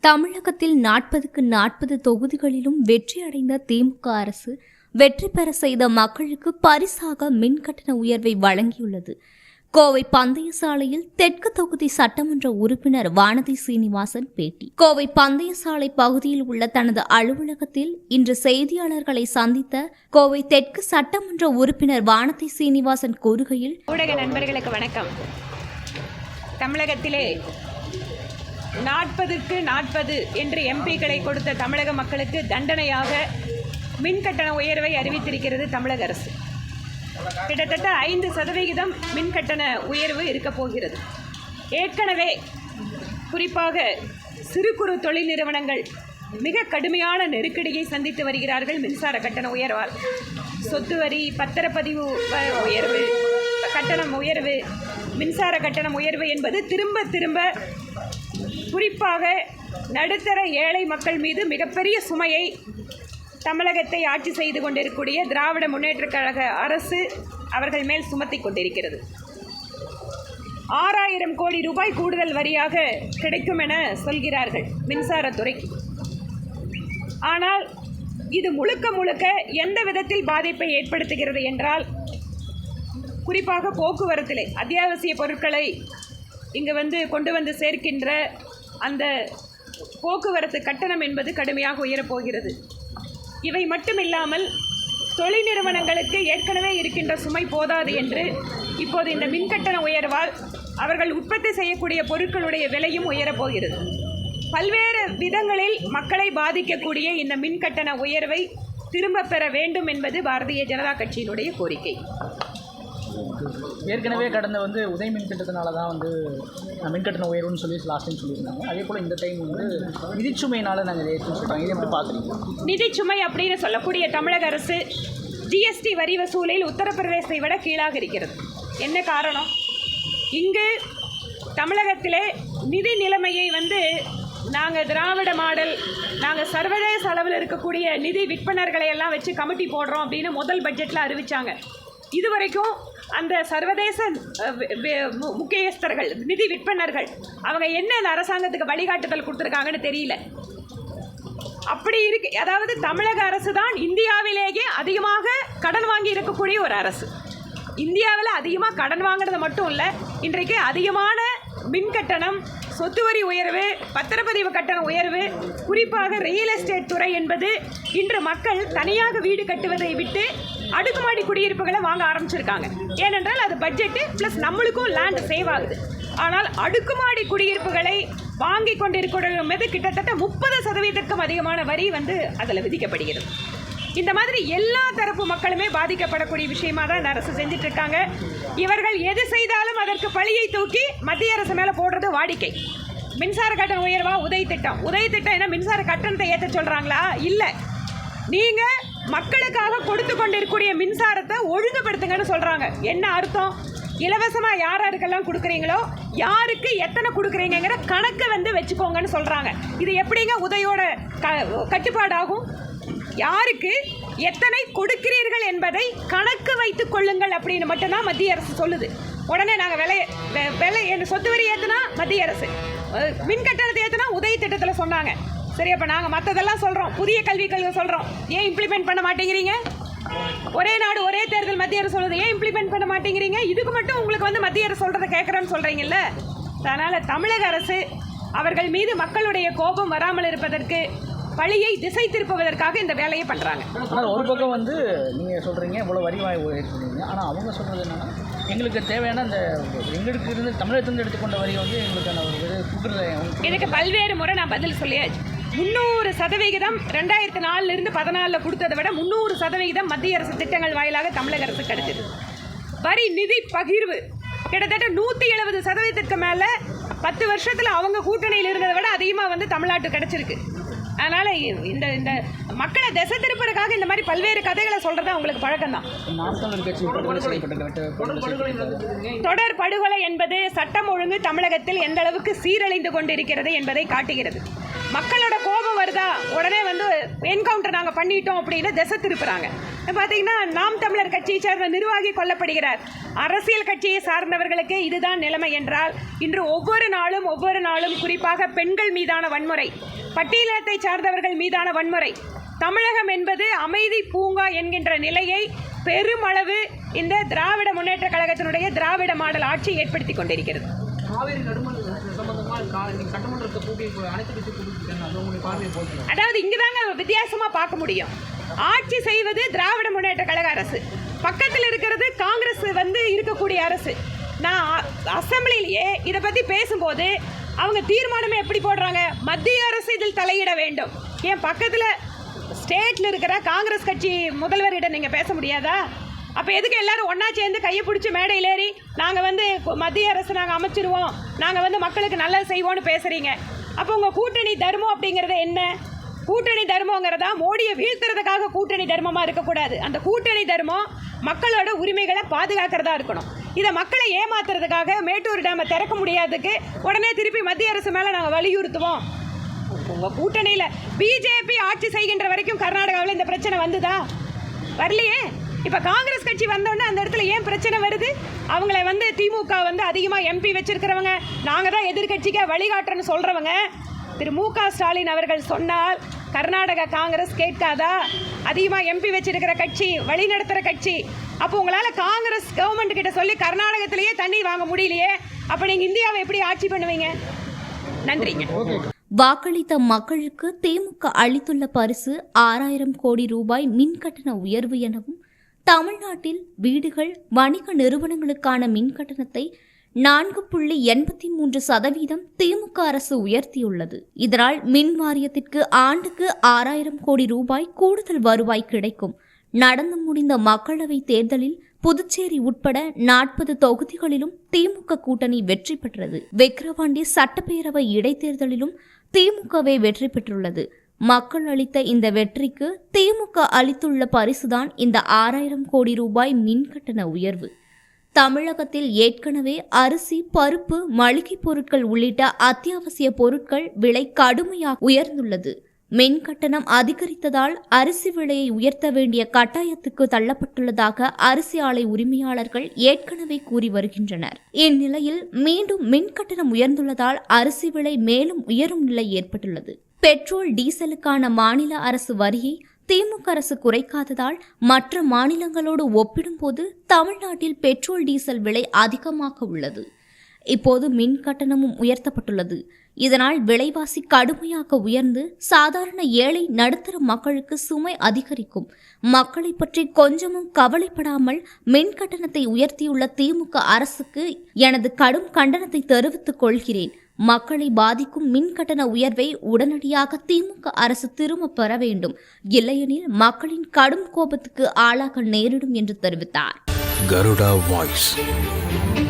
தமிழகத்தில் 40க்கு 40 தொகுதிகளிலும் வெற்றியடைந்த திமுக அரசு வெற்றி பெற செய்த மக்களுக்கு பரிசாக மின்கட்டண உயர்வை வழங்கியுள்ளது. கோவை பந்தய சாலையில் தெற்கு தொகுதி சட்டமன்ற உறுப்பினர் வானதி சீனிவாசன் பேட்டி. கோவை பந்தய சாலை பகுதியில் உள்ள தனது அலுவலகத்தில் இன்று செய்தியாளர்களை சந்தித்த கோவை தெற்கு சட்டமன்ற உறுப்பினர் வானதி சீனிவாசன் கூறுகையில், ஊடக நண்பர்களுக்கு வணக்கம். தமிழகத்திலே 40க்கு 40 என்று எம்பிக்களை கொடுத்த தமிழக மக்களுக்கு தண்டனையாக மின்கட்டண உயர்வை அறிவித்திருக்கிறது தமிழக அரசு. கிட்டத்தட்ட 5% மின்கட்டண உயர்வு இருக்க போகிறது. ஏற்கனவே குறிப்பாக சிறு குறு தொழில் நிறுவனங்கள் மிக கடுமையான நெருக்கடியை சந்தித்து வருகிறார்கள். மின்சார கட்டண உயர்வால் சொத்து வரி, பத்திரப்பதிவு உயர்வு, கட்டணம் உயர்வு, மின்சார கட்டணம் உயர்வு என்பது திரும்ப குறிப்பாக நடுத்தர ஏழை மக்கள் மீது மிகப்பெரிய சுமையை தமிழகத்தை ஆட்சி செய்து கொண்டிருக்கக்கூடிய திராவிட முன்னேற்றக் கழக அரசு அவர்கள் மேல் சுமத்தி கொண்டிருக்கிறது. 6000 கோடி ரூபாய் கூடுதல் வரியாக கிடைக்கும் என சொல்கிறார்கள் மின்சாரத்துறைக்கு. ஆனால் இது முழுக்க எந்த விதத்தில் பாதிப்பை ஏற்படுத்துகிறது என்றால், குறிப்பாக போக்குவரத்திலே அத்தியாவசிய பொருட்களை இங்கு கொண்டு வந்து சேர்க்கின்ற அந்த போக்குவரத்து கட்டணம் என்பது கடுமையாக உயரப்போகிறது. இவை மட்டுமில்லாமல் தொழில் நிறுவனங்களுக்கு ஏற்கனவே இருக்கின்ற சுமை போதாது என்று இப்போது இந்த மின்கட்டண உயர்வால் அவர்கள் உற்பத்தி செய்யக்கூடிய பொருட்களுடைய விலையும் உயரப்போகிறது. பல்வேறு விதங்களில் மக்களை பாதிக்கக்கூடிய இந்த மின்கட்டண உயர்வை திரும்ப பெற வேண்டும் என்பது பாரதிய ஜனதா கட்சியினுடைய கோரிக்கை. ஏற்கனவே கடந்த உதய மின் திட்டத்தினால தான் மின்கட்டண உயர்வுன்னு சொல்லி லாஸ்ட் டைம் சொல்லியிருந்தாங்க. அதே போல் இந்த டைம் நிதிச்சுமையினால் நாங்கள் ஏற்றுன்னு சொல்கிறாங்க. இதை எப்படி பார்க்குறீங்க? நிதிச்சுமை அப்படின்னு சொல்லக்கூடிய தமிழக அரசு ஜிஎஸ்டி வரி வசூலில் உத்தரப்பிரதேசத்தை விட கீழாக இருக்கிறது. என்ன காரணம்? இங்கு தமிழகத்திலே நிதி நிலைமையை நாங்கள் திராவிட மாடல், நாங்கள் சர்வதேச அளவில் இருக்கக்கூடிய நிதி விற்பனர்களை எல்லாம் வச்சு கமிட்டி போடுறோம் அப்படின்னு முதல் பட்ஜெட்டில் அறிவித்தாங்க. இதுவரைக்கும் அந்த சர்வதேச முக்கியஸ்தர்கள், நிதி விற்பனர்கள், அவங்க என்ன அரசாங்கத்துக்கு வழிகாட்டுதல் கொடுத்துருக்காங்கன்னு தெரியல. அப்படி இருக்கு. அதாவது தமிழக அரசு தான் இந்தியாவிலேயே அதிகமாக கடன் வாங்கி இருக்கக்கூடிய ஒரு அரசு. இந்தியாவில் அதிகமாக கடன் வாங்கினது மட்டும் இல்லை, இன்றைக்கு அதிகமான மின் கட்டணம், சொத்து வரி உயர்வு, பத்திரப்பதிவு கட்டண உயர்வு, குறிப்பாக ரியல் எஸ்டேட் துறை என்பது இன்று மக்கள் தனியாக வீடு கட்டுவதை விட்டு அடுக்குமாடி குடியிருப்புகளை வாங்க ஆரம்பிச்சிருக்காங்க. ஏனென்றால் அது பட்ஜெட்டு ப்ளஸ் நம்மளுக்கும் லேண்ட் சேவ் ஆகுது. ஆனால் அடுக்குமாடி குடியிருப்புகளை வாங்கி கொண்டிருக்கிற மீது கிட்டத்தட்ட 30% அதிகமான வரி அதில் விதிக்கப்படுகிறது. இந்த மாதிரி எல்லா தரப்பு மக்களுமே பாதிக்கப்படக்கூடிய விஷயமா தான் இந்த அரசு செஞ்சுட்டு இருக்காங்க. இவர்கள் எது செய்தாலும் அதற்கு பழியை தூக்கி மத்திய அரசு மேலே போடுறது வாடிக்கை. மின்சார கட்டண உயர்வா? உதய திட்டம் என்ன மின்சார கட்டணத்தை ஏற்ற சொல்கிறாங்களா? இல்லை, நீங்கள் மக்களுக்காக கொடுத்து கொண்டிருக்கக்கூடிய மின்சாரத்தை ஒழுங்குபடுத்துங்கன்னு சொல்கிறாங்க. என்ன அர்த்தம்? இலவசமாக யாருக்கெல்லாம் கொடுக்குறீங்களோ யாருக்கு எத்தனை கொடுக்குறீங்கிற கணக்கை வச்சுக்கோங்கன்னு சொல்கிறாங்க. இது எப்படிங்க உதயோட கட்டுப்பாடாகும்? யாருக்கு எத்தனை கொடுக்கிறீர்கள் என்பதை கணக்கு வைத்துக் கொள்ளுங்கள் அப்படின்னு மட்டும்தான் மத்திய அரசு சொல்லுது. உடனே நாங்கள் விலை சொத்து வரி ஏற்றுனா மத்திய அரசு, மின் கட்டணத்தை ஏற்றுனா உதய திட்டத்தில் சொன்னாங்க. சரி, அப்போ நாங்கள் மற்றதெல்லாம் சொல்கிறோம், புதிய கல்விக் கொள்கை சொல்கிறோம், ஏன் இம்ப்ளிமெண்ட் பண்ண மாட்டேங்கிறீங்க? ஒரே நாடு ஒரே தேர்தல் மத்திய அரசு சொல்லுது, ஏன் இம்ப்ளிமெண்ட் பண்ண மாட்டேங்கிறீங்க? இதுக்கு மட்டும் உங்களுக்கு மத்திய அரசு சொல்கிறத கேட்குறேன்னு சொல்கிறீங்கல்ல. அதனால் தமிழக அரசு அவர்கள் மீது மக்களுடைய கோபம் வராமல் இருப்பதற்கு, பழியை திசை திருப்புவதற்காக இந்த வேலையை பண்ணுறாங்க. ஆனால் ஒரு பக்கம் நீங்கள் சொல்கிறீங்க இவ்வளோ வரி உயர்த்துறீங்க, ஆனால் அவங்க சொல்கிறது என்னென்னா, எங்களுக்கு தேவையான அந்த எங்களுக்கு இருந்து தமிழகத்திலிருந்து எடுத்துக்கொண்ட வரி எங்களுக்கான ஒரு இதுக்கு பல்வேறு முறை நான் பதில் சொல்லியாச்சு. 300% 2004 14 கொடுத்ததை விட 300% மத்திய அரசு திட்டங்கள் வாயிலாக தமிழக அரசு கிடைச்சது. வரி நிதி பகிர்வு கிட்டத்தட்ட 170% மேலே 10 வருஷத்தில் அவங்க கூட்டணியில் இருந்ததை விட அதிகமாக தமிழ்நாட்டு கிடைச்சிருக்கு. அதனால் இந்த மக்களை திசை திருப்பதற்காக இந்த மாதிரி பல்வேறு கதைகளை சொல்கிறது அவங்களுக்கு பழக்கம்தான். தொடர் படுகொலை என்பது சட்டம் ஒழுங்கு தமிழகத்தில் எந்த அளவுக்கு சீரழிந்து கொண்டிருக்கிறது என்பதை காட்டுகிறது. மக்களோட கோபம் வருதா, உடனே என்கவுண்டர் நாங்கள் பண்ணிட்டோம் அப்படின்னு திசை திருப்புறாங்க. பார்த்தீங்கன்னா நாம் தமிழர் கட்சியை சேர்ந்த நிர்வாகி கொல்லப்படுகிறார். அரசியல் கட்சியை சார்ந்தவர்களுக்கு இதுதான் நிலைமை என்றால், இன்று ஒவ்வொரு நாளும் குறிப்பாக பெண்கள் மீதான வன்முறை, பட்டியலினத்தை சார்ந்தவர்கள் மீதான வன்முறை, தமிழகம் என்பது அமைதி பூங்கா என்கின்ற நிலையை பெருமளவு இந்த திராவிட முன்னேற்ற கழகத்தினுடைய திராவிட மாடல் ஆட்சி ஏற்படுத்தி கொண்டிருக்கிறது. அதாவது இங்குதாங்க வித்தியாசமா பார்க்க முடியும். ஆட்சி செய்வது திராவிட முன்னேற்ற கழக அரசு, பக்கத்தில் இருக்கிறது காங்கிரஸ் இருக்கக்கூடிய அரசு. நான் அசெம்பிளிலேயே இதை பற்றி பேசும்போது அவங்க தீர்மானமே எப்படி போடுறாங்க, மத்திய அரசு இதில் தலையிட வேண்டும். ஏன் பக்கத்தில் ஸ்டேட்டில் இருக்கிற காங்கிரஸ் கட்சி முதல்வரிடம் நீங்கள் பேச முடியாதா? அப்போ எதுக்கு எல்லாரும் ஒன்றா சேர்ந்து கையை பிடிச்சி மேடையில் ஏறி நாங்கள் மத்திய அரசு நாங்கள் அமைச்சிருவோம், நாங்கள் மக்களுக்கு நல்லது செய்வோம்னு பேசுகிறீங்க? அப்போ உங்கள் கூட்டணி தர்மம் அப்படிங்கிறது என்ன? கூட்டணி தர்மங்கிறதா மோடியை வீழ்த்துறதுக்காக கூட்டணி தர்மமாக இருக்கக்கூடாது. அந்த கூட்டணி தர்மம் மக்களோட உரிமைகளை பாதுகாக்கிறதா இருக்கணும். இதை மக்களை ஏமாத்துறதுக்காக மேட்டூர் டேமை திறக்க முடியாததுக்கு உடனே திருப்பி மத்திய அரசு மேலே நாங்கள் வலியுறுத்துவோம். உங்கள் கூட்டணியில் பிஜேபி ஆட்சி செய்கின்ற வரைக்கும் கர்நாடகாவில் இந்த பிரச்சனை வந்துதா? வரலையே. இப்போ காங்கிரஸ் கட்சி வந்தோடனே அந்த இடத்துல ஏன் பிரச்சனை வருது? அவங்கள திமுக அதிகமாக எம்பி வச்சிருக்கிறவங்க, நாங்கள் தான் எதிர்கட்சிக்கு வழிகாட்டுறன்னு சொல்கிறவங்க திரு மு.க. ஸ்டாலின் அவர்கள் சொன்னால் கர்நாடக காங்கிரஸ் கேட்காதா? அதிகமாக எம்பி வச்சிருக்கிற கட்சி, வழி நடத்துகிற கட்சி. அப்போ உங்களால் காங்கிரஸ் கவர்மெண்ட் கிட்ட சொல்லி கர்நாடகத்திலேயே தண்ணீர் வாங்க முடியலையே, அப்போ நீங்கள் இந்தியாவை எப்படி ஆட்சி பண்ணுவீங்க? நன்றிங்க. வாக்களித்த மக்களுக்கு திமுக அளித்துள்ள பரிசு 6000 கோடி ரூபாய் மின்கட்டண உயர்வு எனவும், தமிழ்நாட்டில் வீடுகள், வணிக நிறுவனங்களுக்கான மின்கட்டணத்தை 4.83% திமுக அரசு உயர்த்தியுள்ளது. இதனால் மின் வாரியத்திற்கு ஆண்டுக்கு 6000 கோடி ரூபாய் கூடுதல் வருவாய் கிடைக்கும். நடந்து முடிந்த மக்களவைத் தேர்தலில் புதுச்சேரி உட்பட 40 தொகுதிகளிலும் திமுக கூட்டணி வெற்றி பெற்றது. விக்கிரவாண்டி சட்டப்பேரவை இடைத்தேர்தலிலும் திமுகவே வெற்றி பெற்றுள்ளது. மக்கள் அளித்த இந்த வெற்றிக்கு திமுக அளித்துள்ள பரிசுதான் இந்த 6000 கோடி ரூபாய் மின்கட்டண உயர்வு. தமிழகத்தில் ஏற்கனவே அரிசி, பருப்பு, மளிகை பொருட்கள் உள்ளிட்ட அத்தியாவசிய பொருட்கள் விலை கடுமையாக உயர்ந்துள்ளது. மின் கட்டணம் அதிகரித்ததால் அரிசி விலையை உயர்த்த வேண்டிய கட்டாயத்துக்கு தள்ளப்பட்டுள்ளதாக அரிசி ஆலை உரிமையாளர்கள் ஏற்கனவே கூறி வருகின்றனர். இந்நிலையில் மீண்டும் மின் கட்டணம் உயர்ந்துள்ளதால் அரிசி விலை மேலும் உயரும் நிலை ஏற்பட்டுள்ளது. பெட்ரோல், டீசலுக்கான மாநில அரசு வரியை திமுக அரசு குறைக்காததால் மற்ற மாநிலங்களோடு ஒப்பிடும்போது தமிழ்நாட்டில் பெட்ரோல், டீசல் விலை அதிகமாக உள்ளது. இப்போது மின் கட்டணமும் உயர்த்தப்பட்டுள்ளது. இதனால் விலைவாசி கடுமையாக உயர்ந்து சாதாரண ஏழை நடுத்தர மக்களுக்கு சுமை அதிகரிக்கும். மக்களை பற்றி கொஞ்சமும் கவலைப்படாமல் மின் கட்டணத்தை உயர்த்தியுள்ள திமுக அரசுக்கு எனது கடும் கண்டனத்தை தெரிவித்துக் கொள்கிறேன். மக்களை பாதிக்கும் மின் கட்டண உயர்வை உடனடியாக திமுக அரசு திரும்ப பெற வேண்டும். இல்லையெனில் மக்களின் கடும் கோபத்துக்கு ஆளாக நேரிடும் என்று தெரிவித்தார். Garuda Voice.